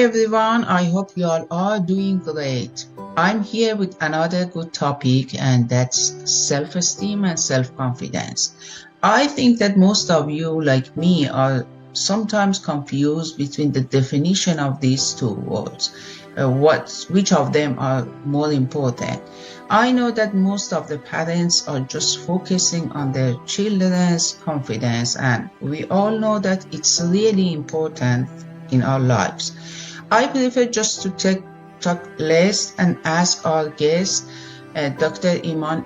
everyone, I hope you all are doing great. I'm here with another good topic, and that's self-esteem and self-confidence. I think that most of you, like me, are sometimes confused between the definition of these two words. Which of them are more important? I know that most of the parents are just focusing on their children's confidence, and we all know that it's really important in our lives. I prefer just to talk less and ask our guest, Dr. Iman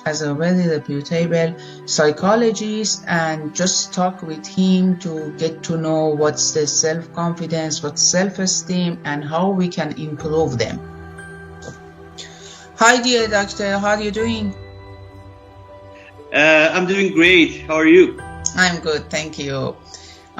as a very reputable psychologist, and just talk with him to get to know what's the self-confidence, what's self-esteem, and how we can improve them. Hi, dear doctor. How are you doing? I'm doing great. How are you? I'm good, thank you.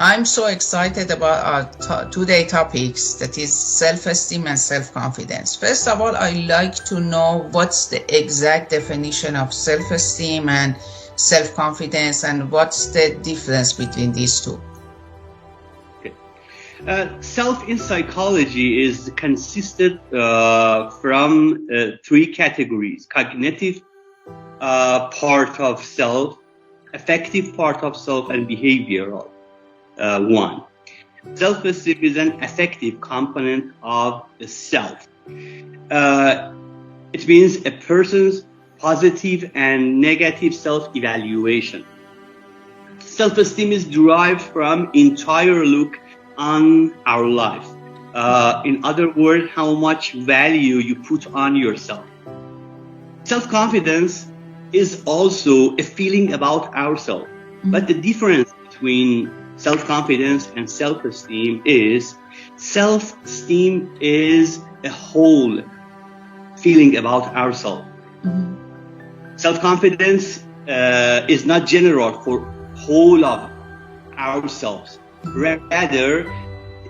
I'm so excited about our today topics, that is self-esteem and self-confidence. First of all, I'd like to know what's the exact definition of self-esteem and self-confidence, and what's the difference between these two? Okay. Self in psychology is consisted from three categories: cognitive part of self, affective part of self, and behavioral one. Self-esteem is an affective component of the self. It means a person's positive and negative self-evaluation. Self-esteem is derived from entire look on our life. In other words, how much value you put on yourself. Self-confidence is also a feeling about ourselves. But the difference between self-confidence and self-esteem is self-esteem is a whole feeling about ourselves. Self-confidence is not general for whole of ourselves. Rather,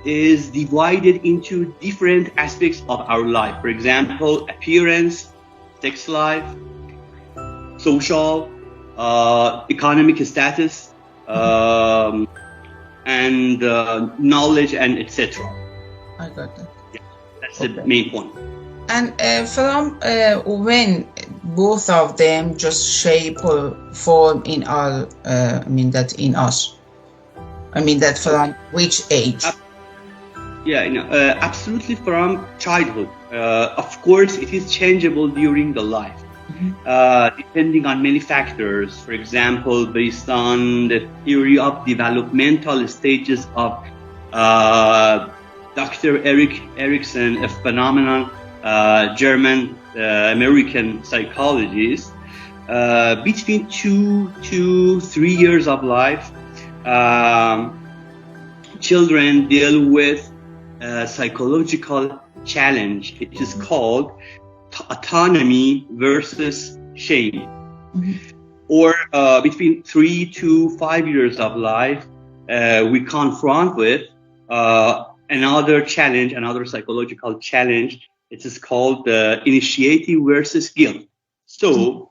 is divided into different aspects of our life. For example, appearance, sex life, social, economic status, and knowledge, and etc. I got that. Yeah, that's the main point. And from when both of them just shape or form in our, in us. That from which age? Absolutely from childhood. Of course, it is changeable during the life. Depending on many factors. For example, based on the theory of developmental stages of Dr. Erikson, a phenomenal German American psychologist, between 2 to 3 years of life, children deal with psychological challenge. It is called autonomy versus shame. Or between 3 to 5 years of life, we confront with another challenge, another psychological challenge. It is called initiative versus guilt. So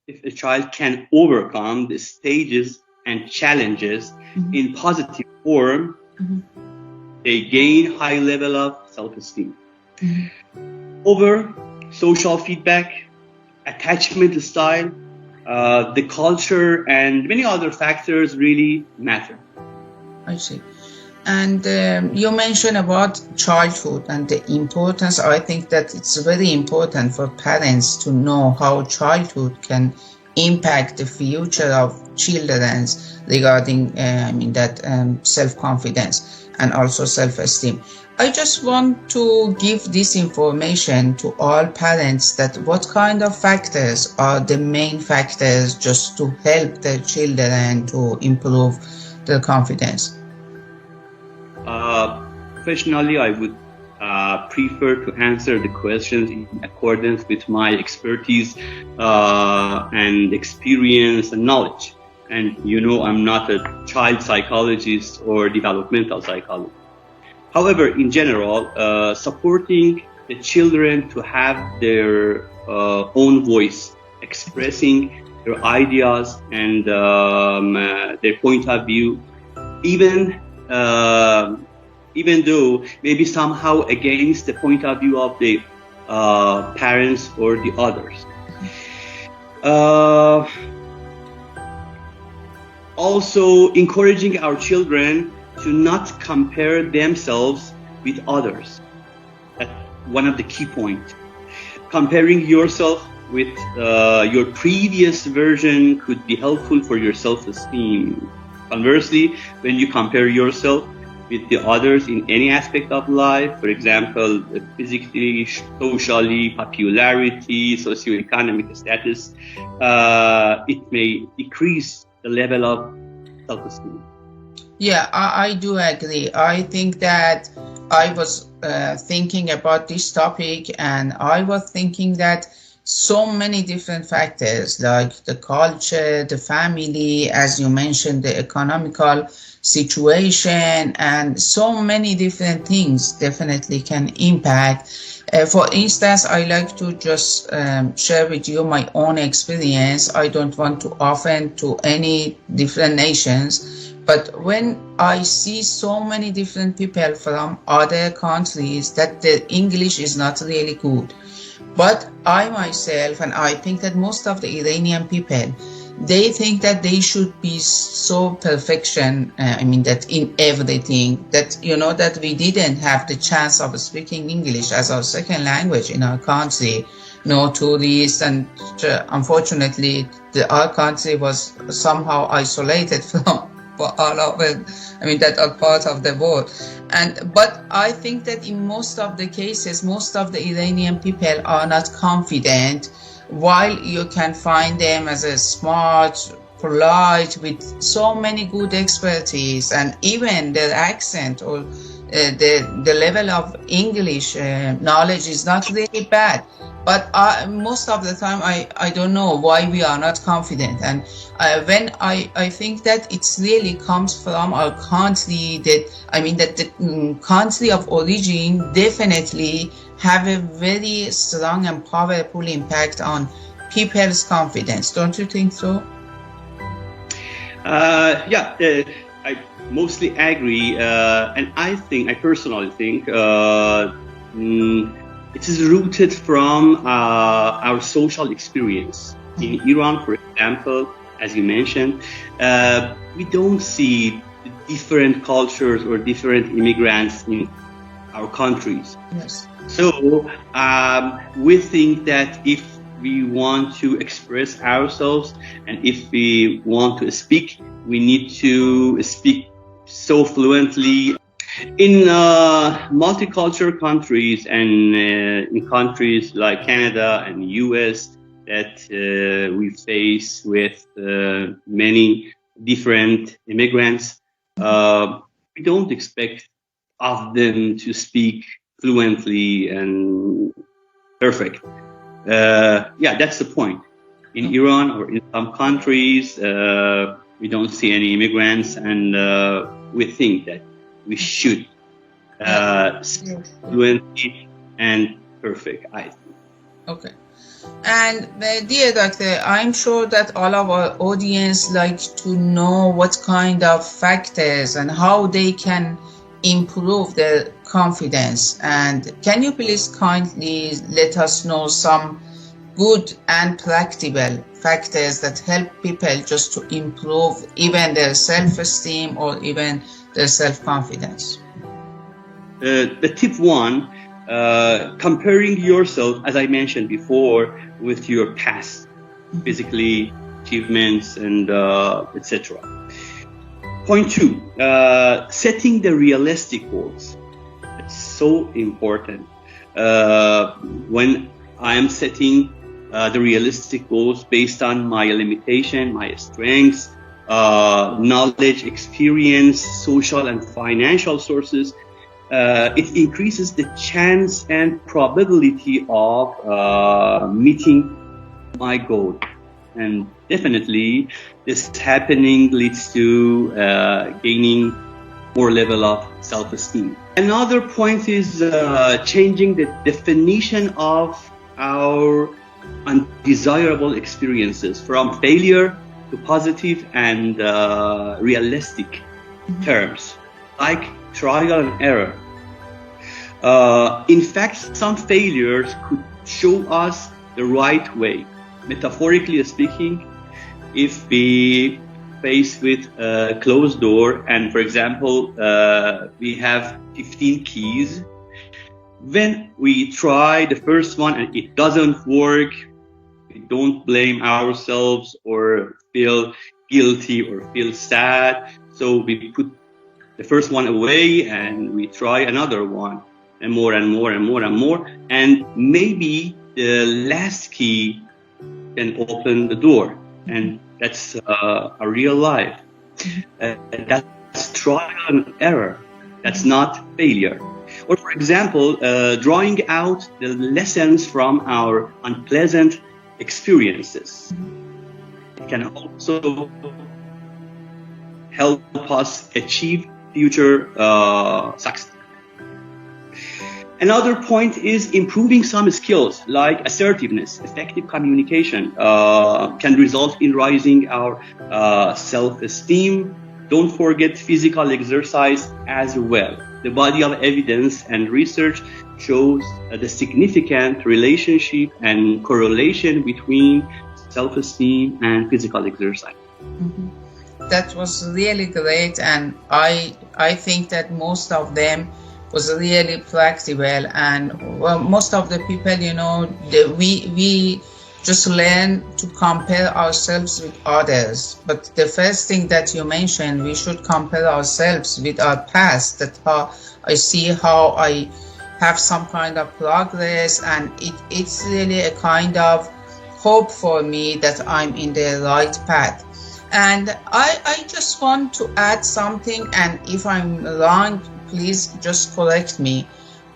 if a child can overcome the stages and challenges in positive form, they gain high level of self-esteem. Over social feedback, attachment style, the culture, and many other factors really matter. I see. And you mentioned about childhood and the importance. I think that it's very important for parents to know how childhood can impact the future of children regarding self-confidence and also self-esteem. I just want to give this information to all parents, that what kind of factors are the main factors just to help the children to improve their confidence. Professionally, I would prefer to answer the questions in accordance with my expertise and experience and knowledge. And I'm not a child psychologist or developmental psychologist. However, in general, supporting the children to have their own voice, expressing their ideas and their point of view, even even though maybe somehow against the point of view of the parents or the others. Also encouraging our children to not compare themselves with others. That's one of the key points. Comparing yourself with your previous version could be helpful for your self-esteem. Conversely, when you compare yourself with the others in any aspect of life, for example, physically, socially, popularity, socioeconomic status, it may decrease the level of self-esteem. Yeah, I do agree. I think that I was thinking about this topic, and I was thinking that so many different factors like the culture, the family, as you mentioned, the economical situation, and so many different things definitely can impact. For instance, I like to just share with you my own experience. I don't want to offend to any different nations, but when I see so many different people from other countries that the English is not really good, but I myself, and I think that most of the Iranian people, they think that they should be so perfection, that in everything, that, that we didn't have the chance of speaking English as our second language in our country, no tourists, and unfortunately, our country was somehow isolated from all of it, that are part of the world. But I think that in most of the cases, most of the Iranian people are not confident, while you can find them as a smart, polite, with so many good expertise, and even their accent or the level of English knowledge is not really bad. But most of the time, I don't know why we are not confident. And when I think that it's really comes from our country, that the country of origin definitely have a very strong and powerful impact on people's confidence. Don't you think so? I mostly agree. And I personally think, it is rooted from our social experience. In Iran, for example, as you mentioned, we don't see different cultures or different immigrants in our countries. Yes. So we think that if we want to express ourselves and if we want to speak, we need to speak so fluently. In multicultural countries and in countries like Canada and US that we face with many different immigrants, we don't expect of them to speak fluently and perfect. That's the point. In Iran or in some countries, we don't see any immigrants, and we think that we should speak fluently and perfect, I think. Okay. And dear doctor, I'm sure that all of our audience like to know what kind of factors and how they can improve their confidence. And can you please kindly let us know some good and practical factors that help people just to improve even their self-esteem or even their self-confidence? The tip one, comparing yourself, as I mentioned before, with your past, physically, achievements, and etc. Point two, setting the realistic goals. It's so important. When I am setting the realistic goals based on my limitation, my strengths, knowledge, experience, social and financial sources, it increases the chance and probability of meeting my goal. And definitely this happening leads to gaining more level of self-esteem. Another point is changing the definition of our undesirable experiences from failure to positive and realistic terms. like trial and error. In fact, some failures could show us the right way. Metaphorically speaking, if we faced with a closed door and, for example, we have 15 keys, when we try the first one and it doesn't work, we don't blame ourselves or feel guilty or feel sad. So we put the first one away and we try another one, and more and more and more and more. And maybe the last key can open the door. And that's a real life. That's trial and error. That's not failure. Or, for example, drawing out the lessons from our unpleasant experiences. It can also help us achieve future success. Another point is improving some skills like assertiveness. Effective communication can result in rising our self-esteem. Don't forget physical exercise as well. The body of evidence and research shows the significant relationship and correlation between self-esteem and physical exercise. Mm-hmm. That was really great, and I think that most of them was really practical. And well, most of the people, you know, we just learn to compare ourselves with others. But the first thing that you mentioned, we should compare ourselves with our past. That how I see how I have some kind of progress, and it's really a kind of hope for me that I'm in the right path. And I just want to add something, and if I'm wrong, please just correct me.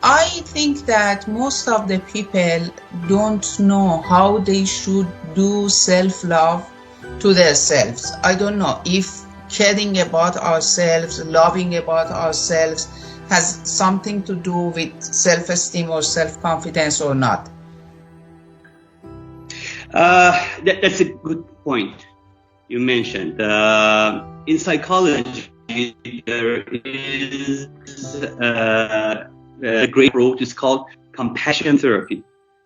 I think that most of the people don't know how they should do self-love to themselves. I don't know if caring about ourselves, loving about ourselves has something to do with self-esteem or self-confidence or not. That's a good point you mentioned. In psychology, there is a great approach. It's called compassion therapy.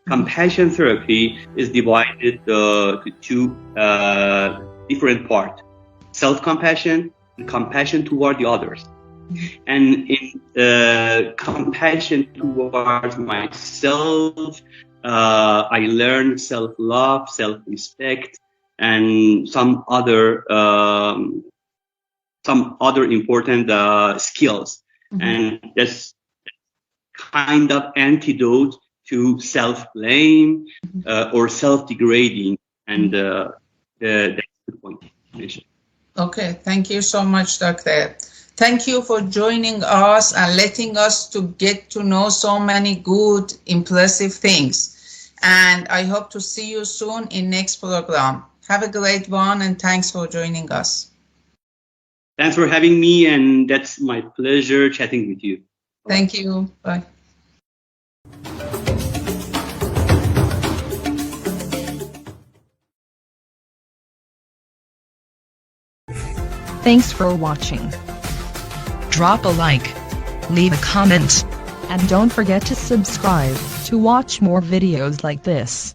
Compassion therapy is divided to two different parts: self-compassion and compassion toward the others. And in compassion towards myself, I learn self-love, self-respect, and some other important skills. And that's kind of antidote to self-blame or self-degrading. And that's the point. Okay, thank you so much, Doctor. Thank you for joining us and letting us to get to know so many good, impressive things. And I hope to see you soon in next program. Have a great one, and thanks for joining us. Thanks for having me, and that's my pleasure chatting with you. Thank you. Bye. Thanks for watching. Drop a like, leave a comment, and don't forget to subscribe to watch more videos like this.